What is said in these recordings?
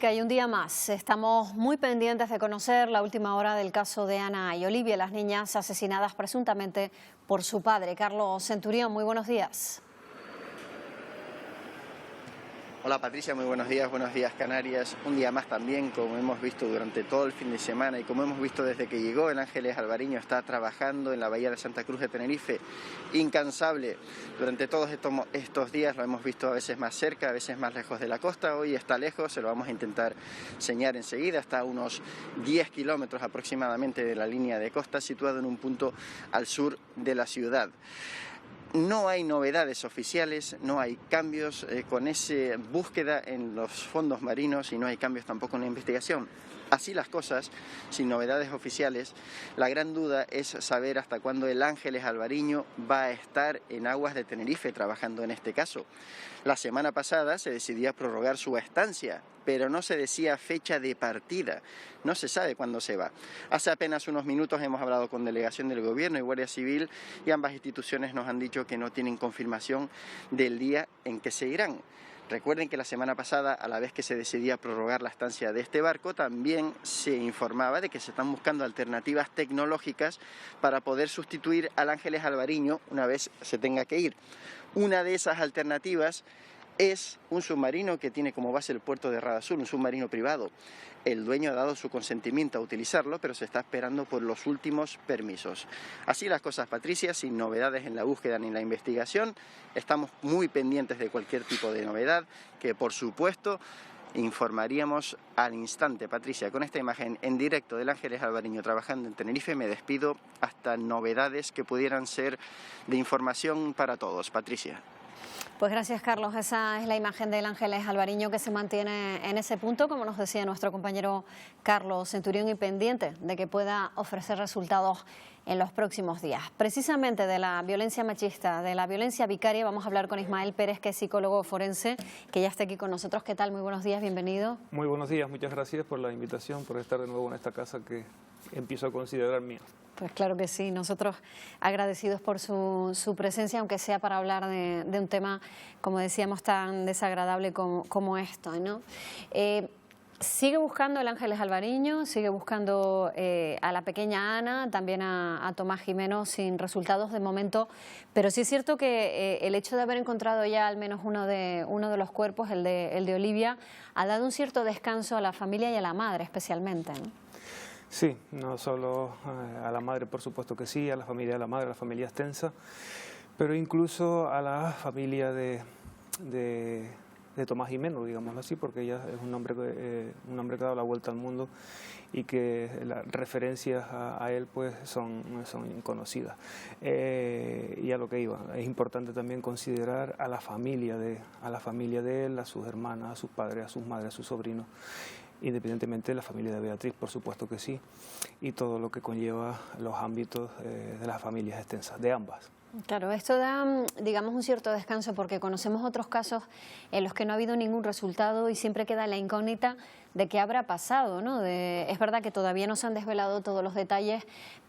Que hay un día más. Estamos muy pendientes de conocer la última hora del caso de Ana y Olivia, las niñas asesinadas presuntamente por su padre. Carlos Centurión, muy buenos días. Hola Patricia, muy buenos días Canarias. Un día más también, como hemos visto durante todo el fin de semana y como hemos visto desde que llegó, el Ángeles Alvariño está trabajando en la bahía de Santa Cruz de Tenerife, incansable. Durante todos estos días lo hemos visto a veces más cerca, a veces más lejos de la costa. Hoy está lejos, se lo vamos a intentar enseñar enseguida. Está a unos 10 kilómetros aproximadamente de la línea de costa, situado en un punto al sur de la ciudad. No hay novedades oficiales, no hay cambios con esa búsqueda en los fondos marinos y no hay cambios tampoco en la investigación. Así las cosas, sin novedades oficiales, la gran duda es saber hasta cuándo el Ángeles Alvariño va a estar en aguas de Tenerife trabajando en este caso. La semana pasada se decidía prorrogar su estancia, pero no se decía fecha de partida, no se sabe cuándo se va. Hace apenas unos minutos hemos hablado con delegación del Gobierno y Guardia Civil y ambas instituciones nos han dicho que no tienen confirmación del día en que se irán. Recuerden que la semana pasada, a la vez que se decidía prorrogar la estancia de este barco, también se informaba de que se están buscando alternativas tecnológicas para poder sustituir al Ángeles Alvariño una vez se tenga que ir. Una de esas alternativas es un submarino que tiene como base el puerto de Rada Sur, un submarino privado. El dueño ha dado su consentimiento a utilizarlo, pero se está esperando por los últimos permisos. Así las cosas, Patricia, sin novedades en la búsqueda ni en la investigación. Estamos muy pendientes de cualquier tipo de novedad, que por supuesto informaríamos al instante. Patricia, con esta imagen en directo del Ángeles Alvariño trabajando en Tenerife, me despido hasta novedades que pudieran ser de información para todos. Patricia. Pues gracias, Carlos. Esa es la imagen del Ángeles Alvariño que se mantiene en ese punto, como nos decía nuestro compañero Carlos Centurión, y pendiente de que pueda ofrecer resultados en los próximos días. Precisamente de la violencia machista, de la violencia vicaria, vamos a hablar con Ismael Pérez, que es psicólogo forense, que ya está aquí con nosotros. ¿Qué tal? Muy buenos días, bienvenido. Muy buenos días, muchas gracias por la invitación, por estar de nuevo en esta casa que empiezo a considerar mía. Pues claro que sí, nosotros agradecidos por su presencia, aunque sea para hablar de un tema, como decíamos, tan desagradable como esto, ¿no? Sigue buscando el Ángeles Alvariño, sigue buscando a la pequeña Ana, también a Tomás Jimeno, sin resultados de momento, pero sí es cierto que el hecho de haber encontrado ya al menos uno de los cuerpos, el de Olivia, ha dado un cierto descanso a la familia y a la madre especialmente, ¿no? Sí, no solo a la madre, por supuesto que sí, a la familia de la madre, a la familia extensa, pero incluso a la familia de Tomás Jimeno, digámoslo así, porque ella es un hombre que ha dado la vuelta al mundo y que las referencias a él pues son conocidas. Y a lo que iba, es importante también considerar a la familia de él, a sus hermanas, a sus padres, a sus madres, a sus sobrinos, independientemente de la familia de Beatriz, por supuesto que sí, y todo lo que conlleva los ámbitos de las familias extensas, de ambas. Claro, esto da, digamos, un cierto descanso porque conocemos otros casos en los que no ha habido ningún resultado y siempre queda la incógnita de qué habrá pasado, ¿no? Es verdad que todavía no se han desvelado todos los detalles,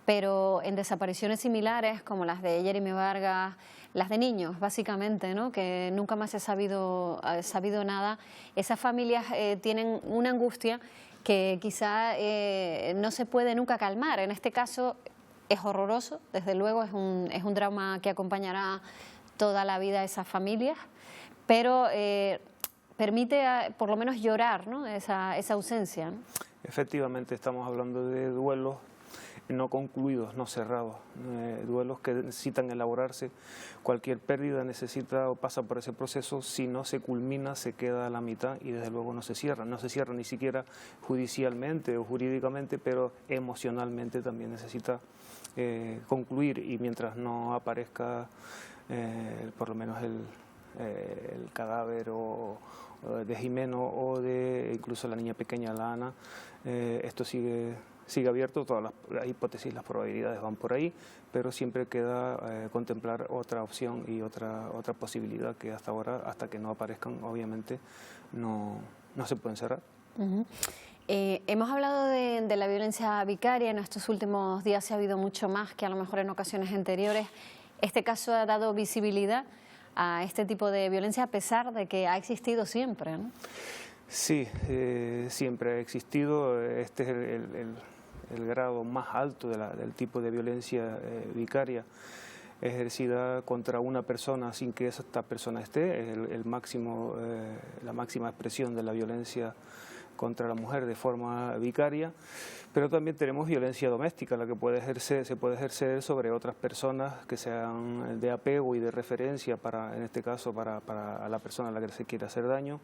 pero en desapariciones similares como las de Jeremy Vargas, las de niños, básicamente, ¿no? Que nunca más se ha sabido nada, esas familias tienen una angustia que quizá no se puede nunca calmar. En este caso es horroroso, desde luego, es un drama que acompañará toda la vida a esas familias, pero permite por lo menos llorar, ¿no? esa ausencia, ¿no? Efectivamente, estamos hablando de duelos no concluidos, no cerrados, duelos que necesitan elaborarse. Cualquier pérdida necesita o pasa por ese proceso, si no se culmina se queda a la mitad y desde luego no se cierra ni siquiera judicialmente o jurídicamente, pero emocionalmente también necesita concluir, y mientras no aparezca por lo menos el cadáver de Jimeno o de incluso la niña pequeña, la Ana, esto sigue abierto. Todas las hipótesis, las probabilidades van por ahí, pero siempre queda contemplar otra opción y otra posibilidad que hasta ahora, hasta que no aparezcan, obviamente no se pueden cerrar. Hemos hablado de la violencia vicaria. En estos últimos días se ha habido mucho más que a lo mejor en ocasiones anteriores. Este caso ha dado visibilidad a este tipo de violencia a pesar de que ha existido siempre, ¿no? Sí, siempre ha existido. Este es el grado más alto del tipo de violencia vicaria ejercida contra una persona sin que esta persona esté. Es el máximo, la máxima expresión de la violencia contra la mujer de forma vicaria, pero también tenemos violencia doméstica, la que se puede ejercer sobre otras personas que sean de apego y de referencia en este caso para la persona a la que se quiere hacer daño.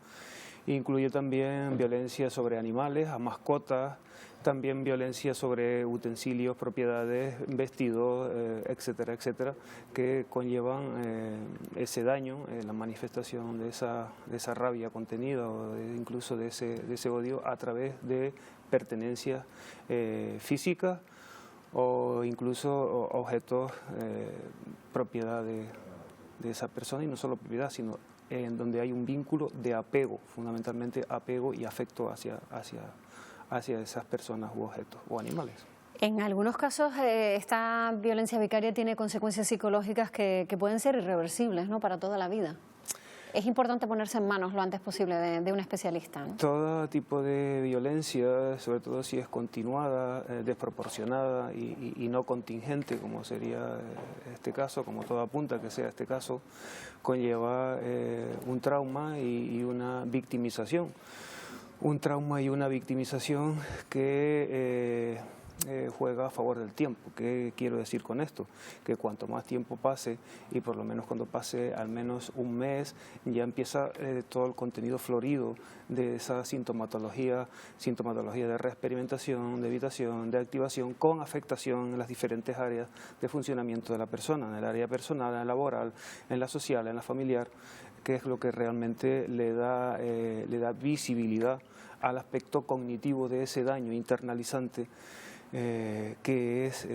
Incluye también violencia sobre animales, a mascotas, también violencia sobre utensilios, propiedades, vestidos, etcétera, etcétera, que conllevan ese daño, la manifestación de esa rabia contenida o incluso de ese odio a través de pertenencias físicas o incluso objetos propiedad de esa persona, y no solo propiedad, sino en donde hay un vínculo de apego, fundamentalmente apego y afecto hacia esas personas u objetos o animales. En algunos casos esta violencia vicaria tiene consecuencias psicológicas que pueden ser irreversibles, ¿no?, para toda la vida. Es importante ponerse en manos lo antes posible de un especialista, ¿no? Todo tipo de violencia, sobre todo si es continuada, desproporcionada y no contingente, como sería este caso, como todo apunta que sea este caso, conlleva un trauma y una victimización. Un trauma y una victimización que juega a favor del tiempo. ¿Qué quiero decir con esto? Que cuanto más tiempo pase, y por lo menos cuando pase al menos un mes, ya empieza todo el contenido florido de esa sintomatología de reexperimentación, de evitación, de activación, con afectación en las diferentes áreas de funcionamiento de la persona, en el área personal, en la laboral, en la social, en la familiar, que es lo que realmente le da visibilidad al aspecto cognitivo de ese daño internalizante que es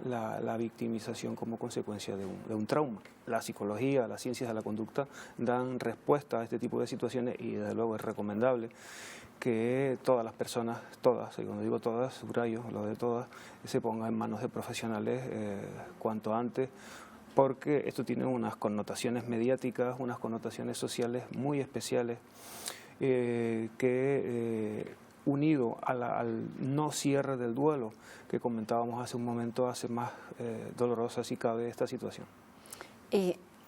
la victimización como consecuencia de un trauma. La psicología, las ciencias de la conducta dan respuesta a este tipo de situaciones y desde luego es recomendable que todas las personas, todas, y cuando digo todas, subrayo lo de todas, se pongan en manos de profesionales cuanto antes, porque esto tiene unas connotaciones mediáticas, unas connotaciones sociales muy especiales unido al no cierre del duelo que comentábamos hace un momento, hace más dolorosa si cabe esta situación.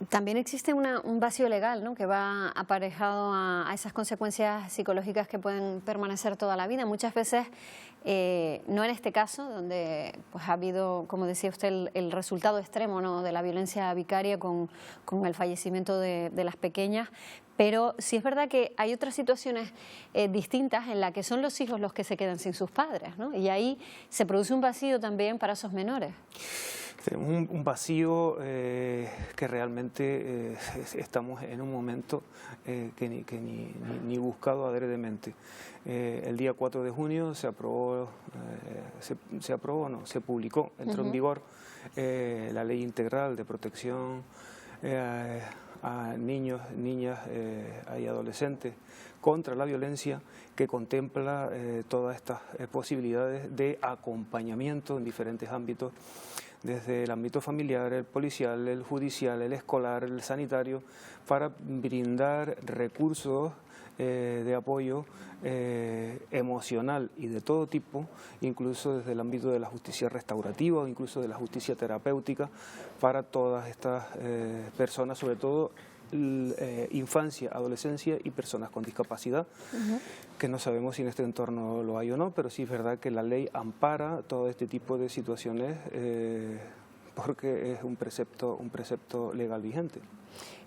También existe un vacío legal, ¿no?, que va aparejado a esas consecuencias psicológicas que pueden permanecer toda la vida. Muchas veces, no en este caso, donde pues, ha habido, como decía usted, el resultado extremo, ¿no?, de la violencia vicaria con el fallecimiento de las pequeñas, pero sí es verdad que hay otras situaciones distintas en las que son los hijos los que se quedan sin sus padres, ¿no?, y ahí se produce un vacío también para esos menores. Tenemos un vacío que realmente estamos en un momento que ni buscado adredemente. El día 4 de junio se publicó, entró en vigor la Ley Integral de Protección a niños, niñas y adolescentes contra la violencia, que contempla todas estas posibilidades de acompañamiento en diferentes ámbitos, desde el ámbito familiar, el policial, el judicial, el escolar, el sanitario, para brindar recursos de apoyo emocional y de todo tipo, incluso desde el ámbito de la justicia restaurativa o incluso de la justicia terapéutica, para todas estas personas, sobre todo infancia, adolescencia y personas con discapacidad, que no sabemos si en este entorno lo hay o no, pero sí es verdad que la ley ampara todo este tipo de situaciones porque es un precepto legal vigente.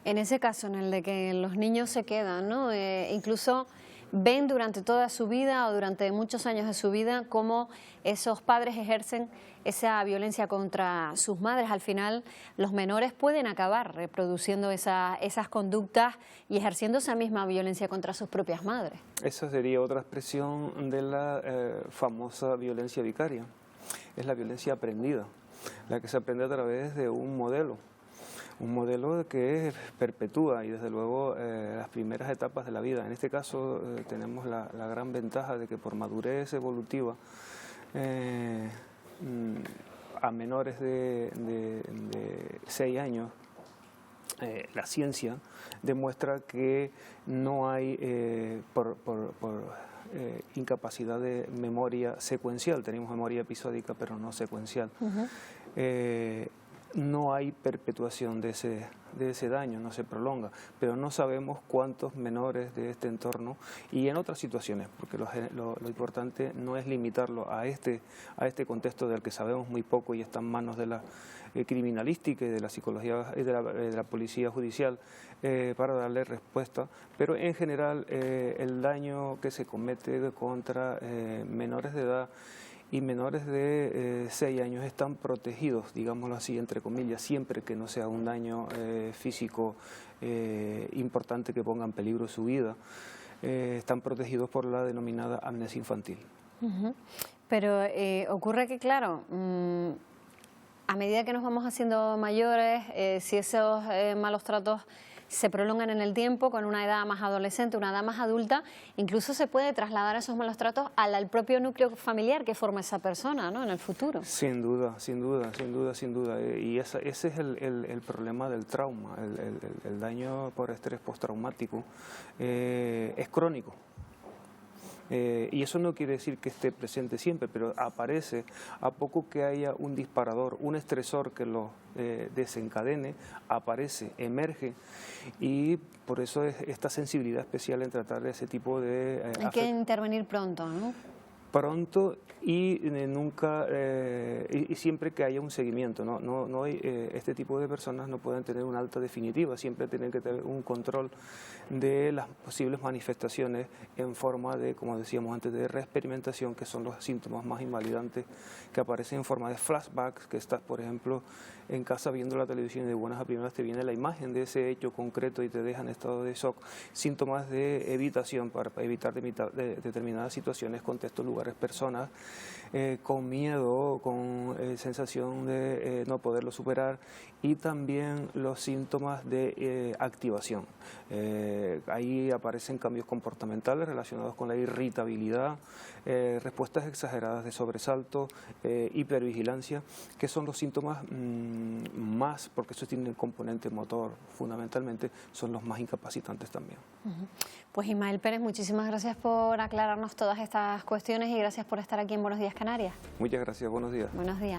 En ese caso, en el de que los niños se quedan, ¿no?, incluso ven durante toda su vida o durante muchos años de su vida cómo esos padres ejercen esa violencia contra sus madres. Al final, los menores pueden acabar reproduciendo esas conductas y ejerciendo esa misma violencia contra sus propias madres. Esa sería otra expresión de la famosa violencia vicaria. Es la violencia aprendida, la que se aprende a través de un modelo que perpetúa y desde luego las primeras etapas de la vida. En este caso tenemos la gran ventaja de que por madurez evolutiva a menores de 6 años la ciencia demuestra que no hay, por incapacidad de memoria secuencial, tenemos memoria episódica pero no secuencial, no hay perpetuación de ese daño, no se prolonga, pero no sabemos cuántos menores de este entorno y en otras situaciones, porque lo importante no es limitarlo a este contexto del que sabemos muy poco y está en manos de la criminalística y de la psicología y de la policía judicial para darle respuesta, pero en general el daño que se comete contra menores de edad y menores de 6 años están protegidos, digámoslo así, entre comillas, siempre que no sea un daño físico importante que ponga en peligro su vida, están protegidos por la denominada amnesia infantil. Pero ocurre que, claro, a medida que nos vamos haciendo mayores, si esos malos tratos se prolongan en el tiempo, con una edad más adolescente, una edad más adulta, incluso se puede trasladar esos malos tratos al propio núcleo familiar que forma esa persona, ¿no?, en el futuro. Sin duda, sin duda, sin duda, sin duda. Y ese es el problema del trauma, el daño por estrés postraumático es crónico. Y eso no quiere decir que esté presente siempre, pero aparece a poco que haya un disparador, un estresor que lo desencadene, aparece, emerge, y por eso es esta sensibilidad especial en tratar de ese tipo de... Hay que intervenir pronto, ¿no? Pronto y nunca y siempre que haya un seguimiento, no hay, este tipo de personas no pueden tener una alta definitiva, siempre tienen que tener un control de las posibles manifestaciones en forma de, como decíamos antes, de reexperimentación, que son los síntomas más invalidantes que aparecen en forma de flashbacks, que estás, por ejemplo, en casa viendo la televisión y de buenas a primeras te viene la imagen de ese hecho concreto y te deja en estado de shock. Síntomas de evitación para evitar determinadas situaciones, contextos, lugares, personas, con miedo, con sensación de no poderlo superar, y también los síntomas de activación. Ahí aparecen cambios comportamentales relacionados con la irritabilidad, respuestas exageradas de sobresalto, hipervigilancia, que son los síntomas más, porque eso tiene el componente motor, fundamentalmente, son los más incapacitantes también. Pues Ismael Pérez, muchísimas gracias por aclararnos todas estas cuestiones y gracias por estar aquí en Buenos Días Canarias. Muchas gracias, buenos días. Buenos días.